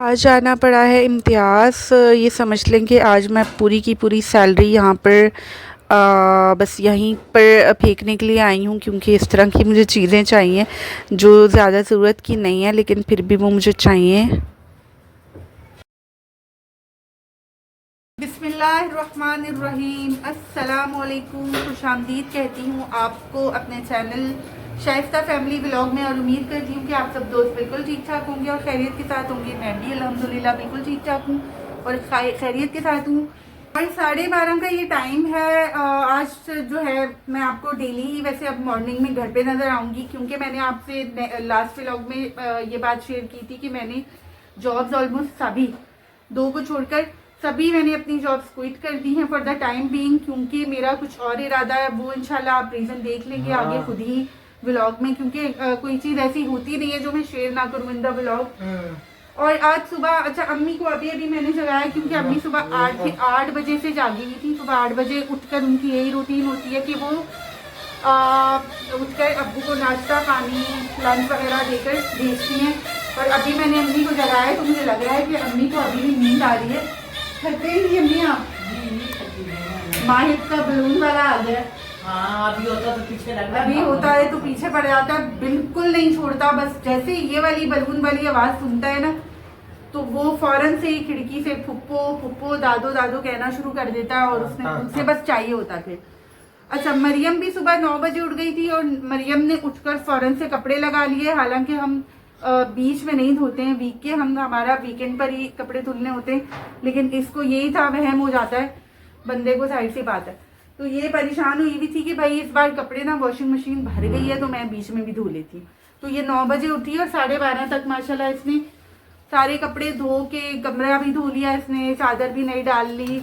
आज आना पड़ा है इम्तियाज़। ये समझ लें कि आज मैं पूरी की पूरी सैलरी यहाँ पर बस यहीं पर फेंकने के लिए आई हूँ, क्योंकि इस तरह की मुझे चीज़ें चाहिए जो ज़्यादा ज़रूरत की नहीं है, लेकिन फिर भी वो मुझे चाहिए। बिस्मिल्लाहिर्रहमानिर्रहीम, अस्सलामुअलैकुम, खुशामदीद कहती हूँ आपको अपने चैनल शाइस्ता फैमिली व्लॉग में, और उम्मीद करती हूँ कि आप सब दोस्त बिल्कुल ठीक ठाक होंगे और खैरियत के साथ होंगे। मैं भी अल्हम्दुलिल्लाह बिल्कुल ठीक ठाक हूँ और खैरियत के साथ हूँ। और 12:30 का ये टाइम है। आज जो है मैं आपको डेली ही वैसे अब मॉर्निंग में घर पे नज़र आऊँगी, क्योंकि मैंने आपसे लास्ट व्लॉग में ये बात शेयर की थी कि मैंने जॉब्स ऑलमोस्ट सभी, दो को छोड़कर सभी मैंने अपनी जॉब्स क्विट कर दी हैं फॉर द टाइम बीइंग, क्योंकि मेरा कुछ और इरादा है। वो इंशाल्लाह आप रीज़न देख लेंगे आगे खुद ही व्लॉग में, क्योंकि कोई चीज़ ऐसी होती नहीं है जो मैं शेयर ना करूँ इन द व्लॉग। और आज सुबह, अच्छा अम्मी को अभी अभी मैंने जगाया, क्योंकि अम्मी सुबह 8 बजे से जागी हुई थी। सुबह 8 बजे उठकर उनकी यही रूटीन होती है कि वो उठकर अब्बू को नाश्ता पानी लंच वगैरह देकर भेजती हैं। और अभी मैंने अम्मी को जगाया तो मुझे लग रहा है कि अम्मी को अभी भी नींद आ रही है। थकते ही अम्मी आप माहिर का बलून वाला आ गया। हाँ, अभी होता तो पीछे लग रहा अभी होता है तो पीछे पड़ जाता है, बिल्कुल नहीं छोड़ता। बस जैसे ये वाली बलून वाली आवाज़ सुनता है ना, तो वो फौरन से ही खिड़की से फुप्पो फुप्पो दादो दादो कहना शुरू कर देता है, और उससे बस चाहिए होता फिर। अच्छा, मरियम भी सुबह 9 बजे उठ गई थी, और मरियम ने उठकर फौरन से कपड़े लगा लिए। हालांकि हम बीच में नहीं धोते हैं, वीक के हमारा वीकेंड पर ही कपड़े धुलने होते हैं, लेकिन इसको यही था, वहम हो जाता है बंदे को, साइड सी बात है। तो ये परेशान हुई भी थी कि भाई इस बार कपड़े ना वॉशिंग मशीन भर गई है, तो मैं बीच में भी धो लेती। तो ये 9 बजे उठी और 12:30 तक माशाल्लाह इसने सारे कपड़े धो के, कमरा भी धो लिया इसने, चादर भी नहीं डाल ली,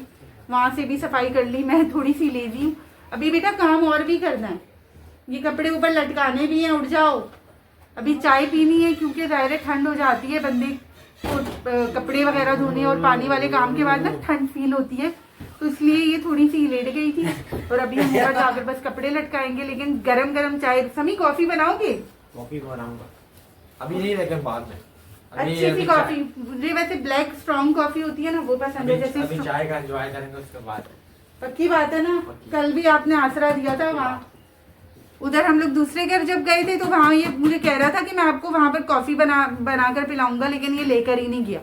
वहाँ से भी सफाई कर ली। मैं थोड़ी सी लेजी हूँ, अभी बेटा काम और भी करना है, ये कपड़े ऊपर लटकाने भी हैं, उठ जाओ। अभी चाय पीनी है, क्योंकि ज़ाहिर ठंड हो जाती है बंदे को कपड़े वगैरह धोने और पानी वाले काम के बाद ना ठंड फील होती है, तो इसलिए ये थोड़ी सी लेट गई थी। और अभी हम ऊपर जाकर बस कपड़े लटकाएंगे, लेकिन गरम गरम चाय। समी कॉफी बनाओगे? कॉफी बनाऊंगा अभी नहीं, लेकिन बाद में। अच्छी सी कॉफी, मुझे वैसे ब्लैक स्ट्रॉन्ग कॉफी होती है ना, वो पसंद है। जैसे अभी चाय का एंजॉय करेंगे उसके बाद। पक्की बात है ना, कल भी आपने आसरा दिया था वहाँ, उधर हम लोग दूसरे घर जब गए थे, तो वहाँ ये मुझे कह रहा था कि मैं आपको वहाँ पर कॉफ़ी बनाकर पिलाऊंगा, लेकिन ये लेकर ही नहीं गया,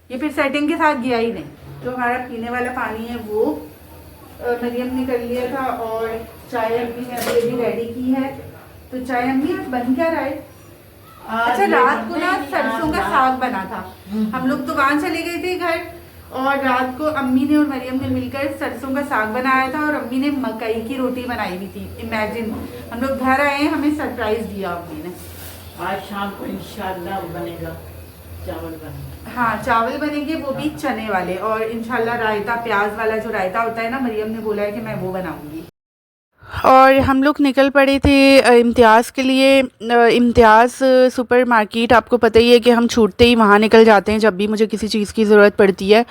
ये फिर सेटिंग के साथ गया ही नहीं। जो हमारा पीने वाला पानी है वो मरियम ने कर लिया था, और चाय अम्मी ने अभी अभी रेडी की है। तो चाय अम्मी आज बन क्या रहा है? अच्छा, रात को ना सरसों का साग बना था, हम लोग तो वहाँ चले गए थे घर, और रात को अम्मी ने और मरियम ने मिलकर सरसों का साग बनाया था, और अम्मी ने मकई की रोटी बनाई हुई थी। इमेजिन, हम लोग घर आए, हमें सरप्राइज दिया अम्मी ने। आज शाम को इंशाल्लाह बनेगा चावल बनेगा। हाँ, चावल बनेंगे, वो भी चने वाले, और इंशाल्लाह रायता, प्याज वाला जो रायता होता है ना, मरियम ने बोला है कि मैं वो बनाऊंगी। और हम लोग निकल पड़े थे इम्तियाज़ के लिए। इम्तियाज़ सुपर मार्केट, आपको पता ही है कि हम छूटते ही वहाँ निकल जाते हैं जब भी मुझे किसी चीज़ की ज़रूरत पड़ती है।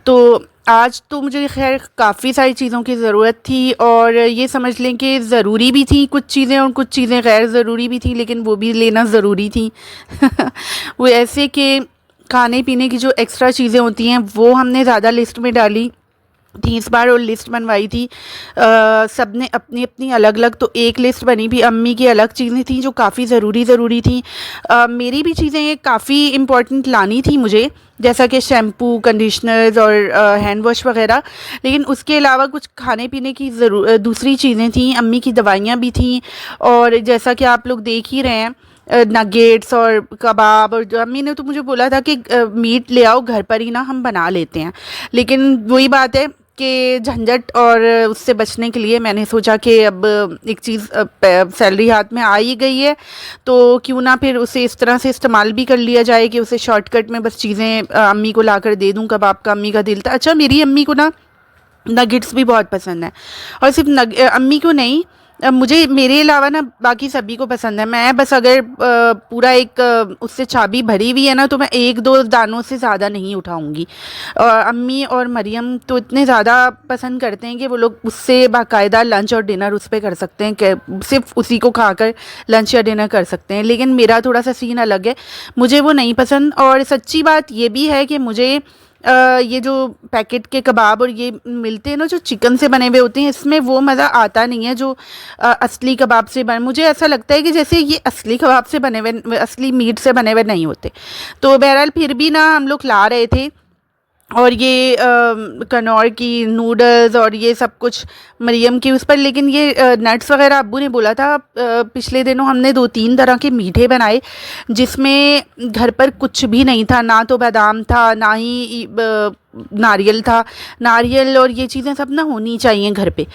तो आज तो मुझे खैर काफ़ी सारी चीज़ों की ज़रूरत थी, और ये समझ लें कि ज़रूरी भी थी कुछ चीज़ें, और कुछ चीज़ें गैर ज़रूरी भी थी, लेकिन वो भी लेना ज़रूरी थी। वो ऐसे कि खाने पीने की जो एक्स्ट्रा चीज़ें होती हैं वो हमने ज़्यादा लिस्ट में डाली थी इस बार, और लिस्ट बनवाई थी सब ने अपनी अपनी अलग अलग। तो एक लिस्ट बनी भी, अम्मी की अलग चीज़ें थी जो काफ़ी ज़रूरी थी। मेरी भी चीज़ें ये काफ़ी इम्पॉर्टेंट लानी थी मुझे, जैसा कि शैम्पू, कंडीशनर्स और हैंड वॉश वगैरह। लेकिन उसके अलावा कुछ खाने पीने की दूसरी चीज़ें थी, अम्मी की दवाइयाँ भी थी, और जैसा कि आप लोग देख ही रहे हैं नगेट्स और कबाब। और जो अम्मी ने तो मुझे बोला था कि मीट ले आओ घर पर ही ना, हम बना लेते हैं, लेकिन वही बात है कि झंझट और उससे बचने के लिए मैंने सोचा कि अब एक चीज़ सैलरी हाथ में आ ही गई है, तो क्यों ना फिर उसे इस तरह से इस्तेमाल भी कर लिया जाए कि उसे शॉर्टकट में बस चीज़ें अम्मी को ला कर दे दूँ। कबाब का अम्मी का दिल था। अच्छा, मेरी अम्मी को ना नगेट्स भी बहुत पसंद है, और सिर्फ अम्मी को नहीं, अब मुझे मेरे अलावा ना बाकी सभी को पसंद है। मैं बस अगर पूरा एक उससे चाबी भरी हुई है ना तो मैं एक दो दानों से ज़्यादा नहीं उठाऊंगी। और अम्मी और मरियम तो इतने ज़्यादा पसंद करते हैं कि वो लोग उससे बाकायदा लंच और डिनर उस पर कर सकते हैं, कि सिर्फ उसी को खाकर लंच या डिनर कर सकते हैं। लेकिन मेरा थोड़ा सा सीन अलग है, मुझे वो नहीं पसंद। और सच्ची बात ये भी है कि मुझे ये जो पैकेट के कबाब और ये मिलते हैं ना जो चिकन से बने हुए होते हैं, इसमें वो मज़ा आता नहीं है जो असली कबाब से बने। मुझे ऐसा लगता है कि जैसे ये असली कबाब से बने हुए, असली मीट से बने हुए नहीं होते। तो बहरहाल फिर भी ना हम लोग ला रहे थे। और ये कनौर की नूडल्स और ये सब कुछ मरियम की उस पर। लेकिन ये नट्स वगैरह अब्बू ने बोला था, पिछले दिनों हमने 2-3 तरह के मीठे बनाए जिसमें घर पर कुछ भी नहीं था, ना तो बादाम था ना ही नारियल था। नारियल और ये चीज़ें सब ना होनी चाहिए घर पे,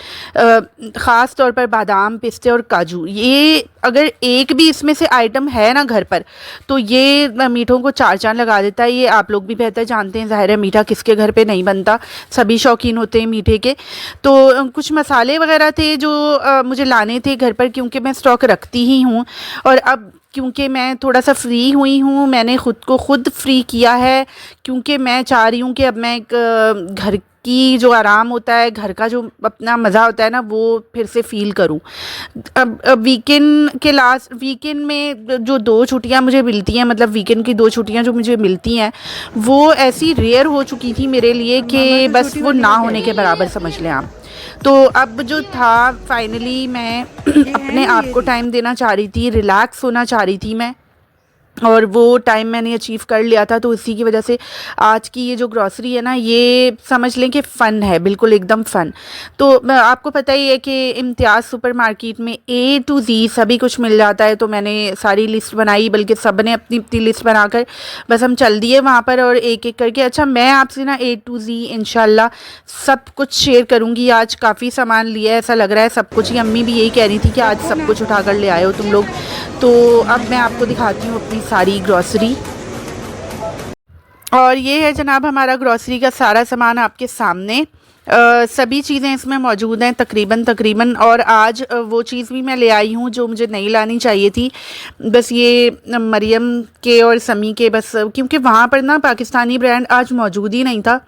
ख़ास तौर पर बादाम, पिस्ते और काजू। ये अगर एक भी इसमें से आइटम है ना घर पर तो ये मीठों को चार चांद लगा देता है। ये आप लोग भी बेहतर जानते हैं, ज़ाहिर है मीठा किसके घर पे नहीं बनता, सभी शौकीन होते हैं मीठे के। तो कुछ मसाले वगैरह थे जो मुझे लाने थे घर पर, क्योंकि मैं स्टॉक रखती ही हूँ। और अब क्योंकि मैं थोड़ा सा फ्री हुई हूँ, मैंने ख़ुद को खुद फ्री किया है, क्योंकि मैं चाह रही हूँ कि अब मैं एक घर की जो आराम होता है, घर का जो अपना मज़ा होता है ना, वो फिर से फ़ील करूँ। अब वीकेंड में जो 2 छुट्टियाँ मुझे मिलती हैं, मतलब वीकेंड की 2 छुट्टियाँ जो मुझे मिलती हैं, वो ऐसी रेयर हो चुकी थी मेरे लिए कि बस वो ना होने के बराबर समझ लें आप। तो अब जो था फाइनली मैं अपने आप को टाइम देना चाह रही थी, रिलैक्स होना चाह रही थी मैं, और वो टाइम मैंने अचीव कर लिया था। तो इसी की वजह से आज की ये जो ग्रॉसरी है ना, ये समझ लें कि फ़न है, बिल्कुल एकदम फ़न। तो आपको पता ही है कि इम्तियाज़ सुपरमार्केट में A to Z सभी कुछ मिल जाता है। तो मैंने सारी लिस्ट बनाई, बल्कि सब ने अपनी अपनी लिस्ट बनाकर बस हम चल दिए वहाँ पर और एक एक करके। अच्छा, मैं आपसे ना A to Z इंशाल्लाह सब कुछ शेयर करूँगी। आज काफ़ी सामान लिया है, ऐसा लग रहा है सब कुछ ही। अम्मी भी यही कह रही थी कि आज सब कुछ उठा कर ले आए हो तुम लोग। तो अब मैं आपको दिखाती हूँ अपनी सारी ग्रॉसरी। और ये है जनाब हमारा ग्रॉसरी का सारा सामान आपके सामने। सभी चीज़ें इसमें मौजूद हैं तकरीबन। और आज वो चीज़ भी मैं ले आई हूँ जो मुझे नहीं लानी चाहिए थी। बस ये मरियम के और समी के, बस क्योंकि वहाँ पर ना पाकिस्तानी ब्रांड आज मौजूद ही नहीं था,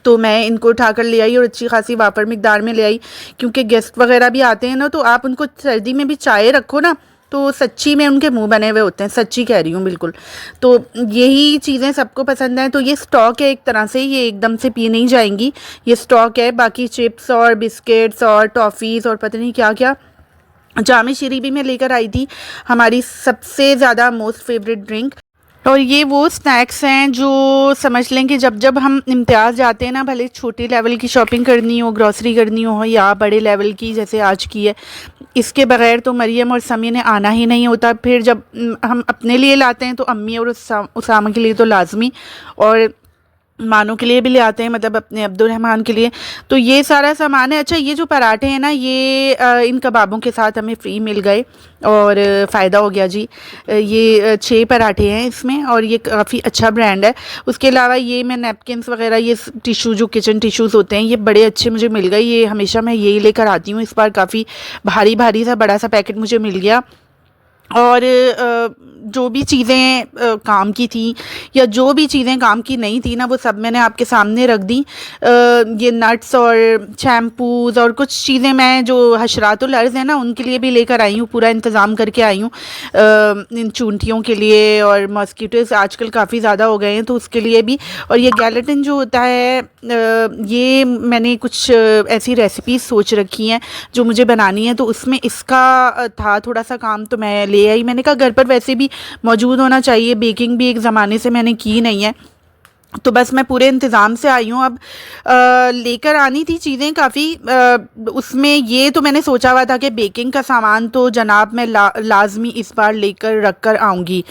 तो मैं इनको उठा कर ले आई और अच्छी खासी वापर मिकदार में ले आई। क्योंकि गेस्ट वगैरह भी आते हैं ना, तो आप उनको सर्दी में भी चाय रखो ना तो सच्ची में उनके मुंह बने हुए होते हैं, सच्ची कह रही हूँ बिल्कुल। तो यही चीज़ें सबको पसंद हैं। तो ये स्टॉक है एक तरह से, ये एकदम से पी नहीं जाएंगी, ये स्टॉक है। बाकी चिप्स और बिस्किट्स और टॉफ़ीज़ और पता नहीं क्या क्या। जामे शीरी भी मैं लेकर आई थी, हमारी सबसे ज़्यादा मोस्ट फेवरेट ड्रिंक। और ये वो स्नैक्स हैं जो समझ लें कि जब जब हम इम्तियाज़ जाते हैं ना, भले छोटे लेवल की शॉपिंग करनी हो, ग्रॉसरी करनी हो, या बड़े लेवल की जैसे आज की है, इसके बग़ैर तो मरियम और समी ने आना ही नहीं होता। फिर जब हम अपने लिए लाते हैं तो अम्मी और उसामा के लिए तो लाजमी, और मानो के लिए भी ले आते हैं, मतलब अपने अब्दुलरहमान के लिए। तो ये सारा सामान है। अच्छा, ये जो पराठे हैं ना, ये इन कबाबों के साथ हमें फ्री मिल गए और फ़ायदा हो गया जी। ये 6 पराठे हैं इसमें और ये काफ़ी अच्छा ब्रांड है। उसके अलावा ये मैं नैपकिन्स वगैरह, ये टिशू जो किचन टिश्यूज़ होते हैं, ये बड़े अच्छे मुझे मिल गए। ये हमेशा मैं यही लेकर आती हूँ, इस बार काफ़ी भारी सा बड़ा सा पैकेट मुझे मिल गया। और जो भी चीज़ें काम की थी या जो भी चीज़ें काम की नहीं थी ना, वो सब मैंने आपके सामने रख दी। ये नट्स और शैम्पूज़ और कुछ चीज़ें मैं जो हशरातुल अर्ज़ है ना, उनके लिए भी लेकर आई हूँ, पूरा इंतज़ाम करके आई हूँ इन चूंटियों के लिए। और मॉस्किटोज़ आजकल काफ़ी ज़्यादा हो गए हैं, तो उसके लिए भी। और ये गैलेटिन जो होता है, ये मैंने कुछ ऐसी रेसिपीज़ सोच रखी हैं जो मुझे बनानी है, तो उसमें इसका था थोड़ा सा काम, तो मैं ले आई। मैंने कहा घर पर वैसे भी मौजूद होना चाहिए, बेकिंग भी एक ज़माने से मैंने की नहीं है, तो बस मैं पूरे इंतज़ाम से आई हूँ। अब लेकर आनी थी चीज़ें काफ़ी, उसमें ये तो मैंने सोचा हुआ था कि बेकिंग का सामान तो जनाब मैं लाजमी इस बार लेकर रख कर आऊँगी।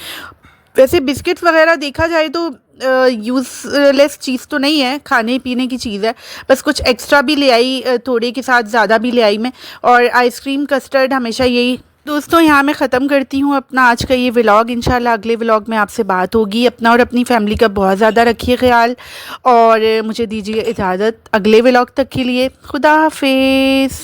वैसे बिस्किट्स वगैरह देखा जाए तो यूज़लेस चीज़ तो नहीं है, खाने पीने की चीज़ है, बस कुछ एक्स्ट्रा भी ले आई, थोड़े के साथ ज़्यादा भी ले आई मैं। और आइसक्रीम, कस्टर्ड, हमेशा यही। दोस्तों, यहाँ मैं ख़त्म करती हूँ अपना आज का ये व्लॉग। इंशाल्लाह अगले व्लॉग में आपसे बात होगी। अपना और अपनी फैमिली का बहुत ज़्यादा रखिए ख्याल, और मुझे दीजिए इजाज़त अगले व्लॉग तक के लिए। खुदा हाफिज़।